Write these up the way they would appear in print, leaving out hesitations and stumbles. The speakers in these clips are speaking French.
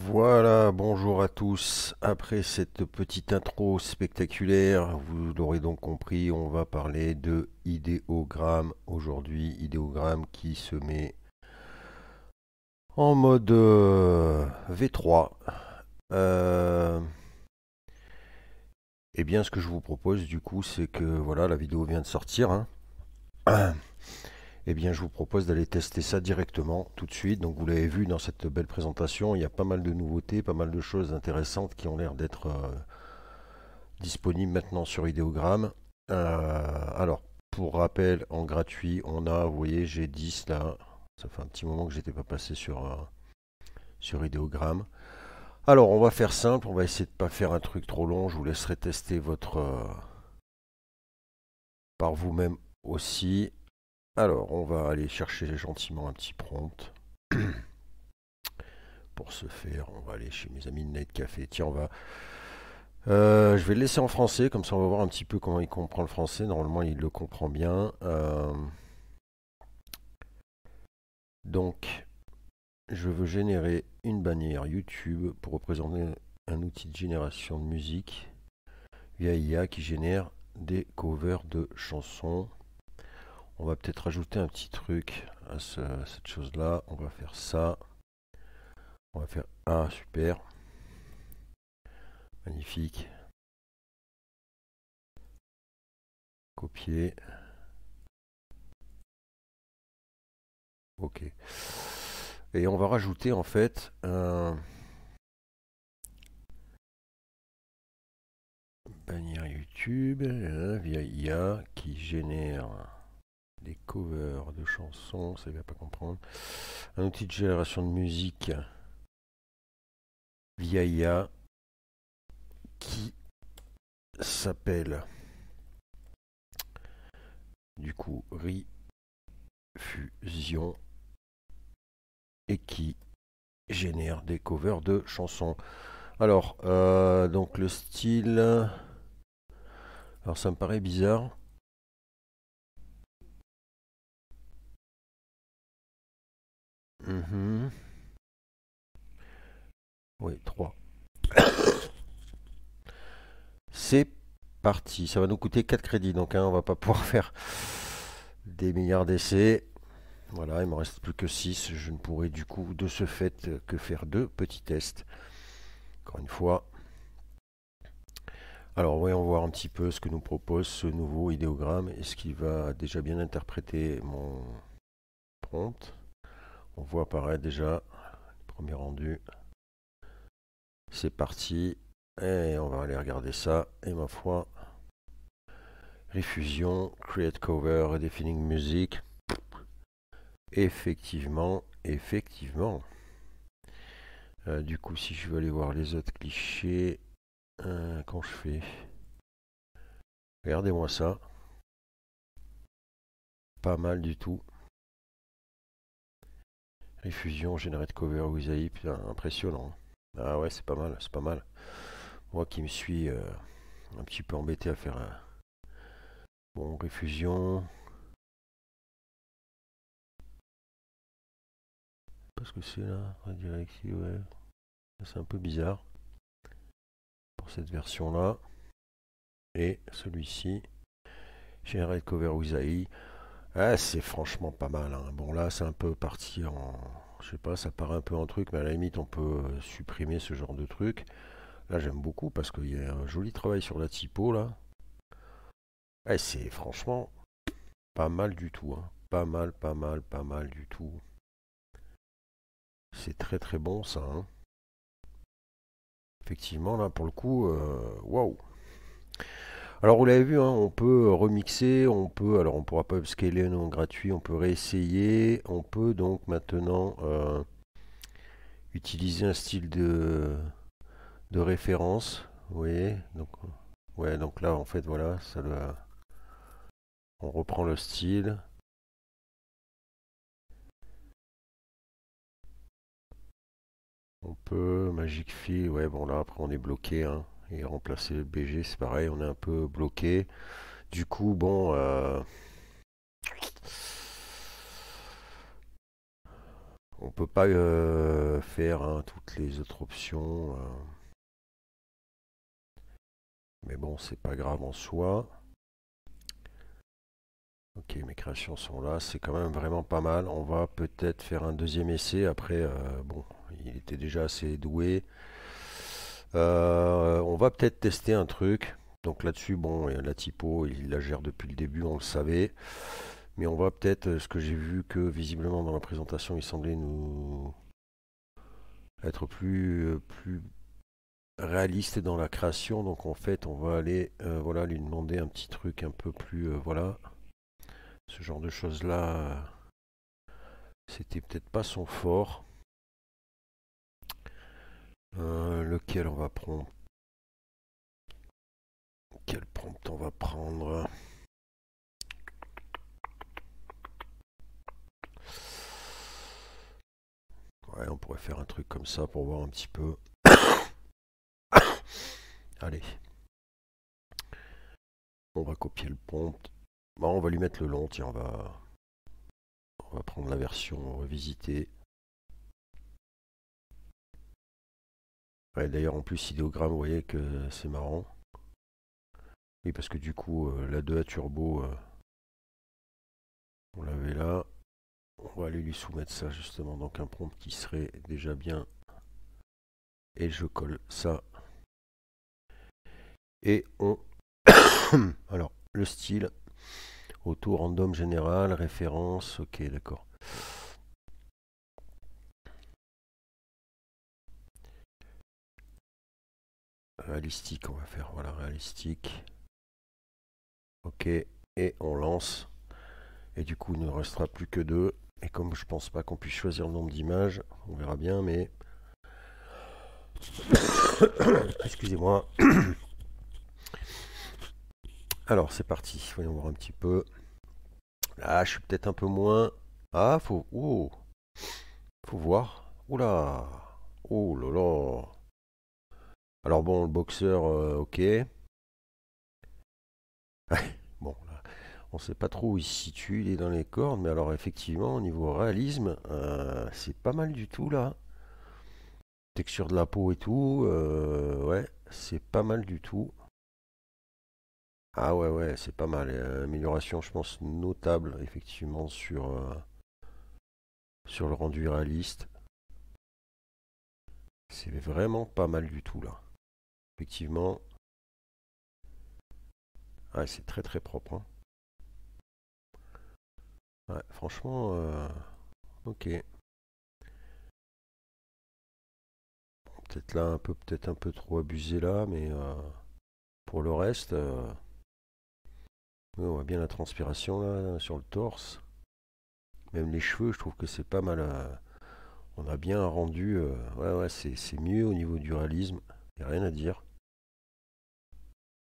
Voilà, bonjour à tous. Après cette petite intro spectaculaire, vous l'aurez donc compris, on va parler de idéogramme aujourd'hui. Idéogramme qui se met en mode V3. Euh, eh bien, ce que je vous propose du coup, c'est que voilà, la vidéo vient de sortir, hein. Eh bien, je vous propose d'aller tester ça directement tout de suite. Donc, vous l'avez vu dans cette belle présentation, il y a pas mal de nouveautés, pas mal de choses intéressantes qui ont l'air d'être disponibles maintenant sur Ideogram. Alors, pour rappel, en gratuit, on a, vous voyez, j'ai 10 là. Ça fait un petit moment que j'étais pas passé sur Ideogram. Alors, on va faire simple, on va essayer de ne pas faire un truc trop long. Je vous laisserai tester votre par vous-même aussi. Alors, on va aller chercher gentiment un petit prompt. Pour ce faire, on va aller chez mes amis de Night Café. Tiens, je vais le laisser en français, comme ça on va voir un petit peu comment il comprend le français. Normalement, il le comprend bien. Donc, je veux générer une bannière YouTube pour représenter un outil de génération de musique via IA qui génère des covers de chansons. On va peut-être rajouter un petit truc à cette chose-là. On va faire ça. On va faire... Ah, super. Magnifique. Copier. Ok. Et on va rajouter en fait un bannière YouTube via IA qui génère des covers de chansons, ça ne va pas comprendre. Un outil de génération de musique via IA qui s'appelle du coup Rifusion et qui génère des covers de chansons. Alors, donc le style, alors ça me paraît bizarre. Mhm. Oui, 3. C'est parti. Ça va nous coûter 4 crédits, donc hein, on va pas pouvoir faire des milliards d'essais. Voilà, il me reste plus que 6. Je ne pourrai du coup de ce fait que faire 2 petits tests. Encore une fois. Alors voyons voir un petit peu ce que nous propose ce nouveau idéogramme. Est-ce qu'il va déjà bien interpréter mon prompt? On voit apparaître déjà le premier rendu. C'est parti. Et on va aller regarder ça. Et ma foi, Refusion, Create Cover, Redefining Music. Effectivement. Du coup, si je veux aller voir les autres clichés, quand je fais... Regardez-moi ça. Pas mal du tout. Refusion, Generate Cover, Wizai, putain, impressionnant. Ah ouais, c'est pas mal, c'est pas mal. Moi qui me suis un petit peu embêté à faire un... Bon, Refusion... Parce que c'est là, Redirective, ouais. C'est un peu bizarre pour cette version-là. Et celui-ci, Generate Cover Wizai. Ah, c'est franchement pas mal, hein. Bon, là, c'est un peu parti en... Je sais pas, ça paraît un peu en truc, mais à la limite, on peut supprimer ce genre de truc. Là, j'aime beaucoup parce qu'il y a un joli travail sur la typo, là. Ouais, c'est franchement pas mal du tout, hein. Pas mal du tout. C'est très très bon, ça, hein. Effectivement, là, pour le coup, waouh. Alors vous l'avez vu, hein, on peut remixer, alors on pourra pas upscaler non gratuit, on peut réessayer, on peut donc maintenant utiliser un style de référence, vous voyez, donc ouais, donc là en fait voilà, on reprend le style, on peut Magic Fill, ouais bon là après on est bloqué, hein, et remplacer le BG c'est pareil, on est un peu bloqué, du coup bon on peut pas faire hein, toutes les autres options. Mais bon, c'est pas grave en soi. Ok, mes créations sont là. C'est quand même vraiment pas mal. On va peut-être faire un deuxième essai. Après, bon, il était déjà assez doué. On va peut-être tester un truc. Donc là-dessus, bon, la typo, il la gère depuis le début, on le savait. Mais on va peut-être, ce que j'ai vu que visiblement dans la présentation, il semblait nous être plus réaliste dans la création. Donc en fait, on va aller voilà, lui demander un petit truc un peu plus voilà. Ce genre de choses-là, c'était peut-être pas son fort. Lequel on va prendre? Quel prompt on va prendre? Ouais, on pourrait faire un truc comme ça pour voir un petit peu. Allez, on va copier le prompt. Bon, on va lui mettre le long, tiens, on va prendre la version revisitée. Ouais, d'ailleurs, en plus, idéogramme, vous voyez que c'est marrant. Oui, parce que du coup, la 2A Turbo, on l'avait là. On va aller lui soumettre ça, justement. Donc, un prompt qui serait déjà bien. Et je colle ça. Et on... Alors, le style, auto random général, référence, ok, d'accord. Réalistique, on va faire, voilà, réalistique. Ok, et on lance. Et du coup, il ne restera plus que deux. Et comme je pense pas qu'on puisse choisir le nombre d'images, on verra bien, mais... Excusez-moi. Alors, c'est parti, voyons voir un petit peu. Ah, je suis peut-être un peu moins... Ah, faut voir. Oula. Oh là là. Alors bon, le boxeur, ok. Bon, là, on sait pas trop où il se situe, il est dans les cordes, mais alors effectivement, au niveau réalisme, c'est pas mal du tout là. Texture de la peau et tout, ouais, c'est pas mal du tout. Ah ouais, ouais, c'est pas mal. Amélioration, je pense, notable, effectivement, sur le rendu réaliste. C'est vraiment pas mal du tout là. Effectivement, ouais, c'est très très propre, hein. Ouais, franchement, ok. Peut-être là un peu, peut-être un peu trop abusé là, mais pour le reste, ouais, on voit bien la transpiration là sur le torse. Même les cheveux, je trouve que c'est pas mal. On a bien rendu. Ouais, ouais, c'est mieux au niveau du réalisme. Y a rien à dire.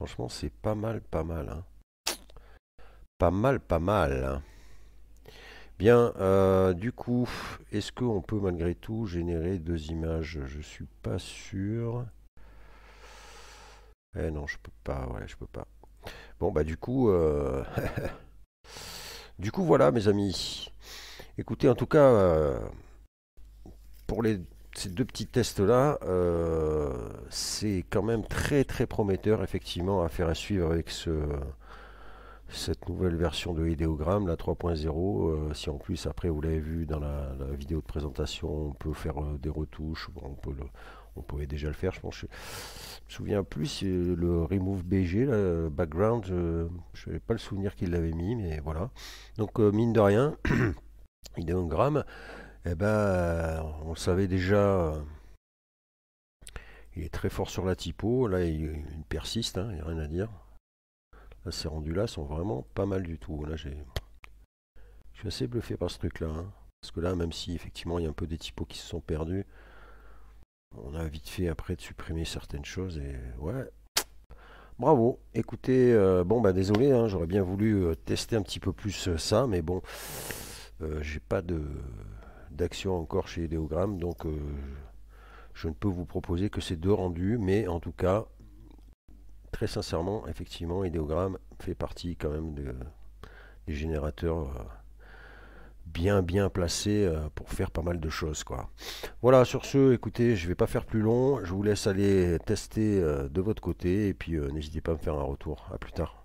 Franchement, c'est pas mal, pas mal, hein. Pas mal, pas mal, hein. Bien, du coup, est-ce qu'on peut malgré tout générer deux images? Je suis pas sûr. Eh non, je peux pas. Ouais, je peux pas. Bon, bah du coup, du coup, voilà, mes amis. Écoutez, en tout cas, pour ces deux petits tests-là, c'est quand même très très prometteur, effectivement, à faire à suivre avec cette nouvelle version de Ideogram, la 3.0. Si en plus, après, vous l'avez vu dans la vidéo de présentation, on peut faire des retouches. Bon, on pouvait déjà le faire, je pense. Je me souviens plus si le Remove BG, là, background, je n'avais pas le souvenir qu'il l'avait mis, mais voilà. Donc, mine de rien, Ideogram. Eh ben, on le savait déjà, il est très fort sur la typo. Là, il persiste, hein, il n'y a rien à dire. Là, ces rendus-là sont vraiment pas mal du tout. Là, je suis assez bluffé par ce truc-là, hein. Parce que là, même si effectivement il y a un peu des typos qui se sont perdus, on a vite fait après de supprimer certaines choses et ouais, bravo. Écoutez, bon bah désolé, hein, j'aurais bien voulu tester un petit peu plus ça, mais bon, j'ai pas d'action encore chez Ideogram, donc je ne peux vous proposer que ces deux rendus, mais en tout cas, très sincèrement, effectivement, Ideogram fait partie quand même des générateurs bien placés pour faire pas mal de choses, quoi. Voilà, sur ce, écoutez, je vais pas faire plus long, je vous laisse aller tester de votre côté, et puis n'hésitez pas à me faire un retour. À plus tard.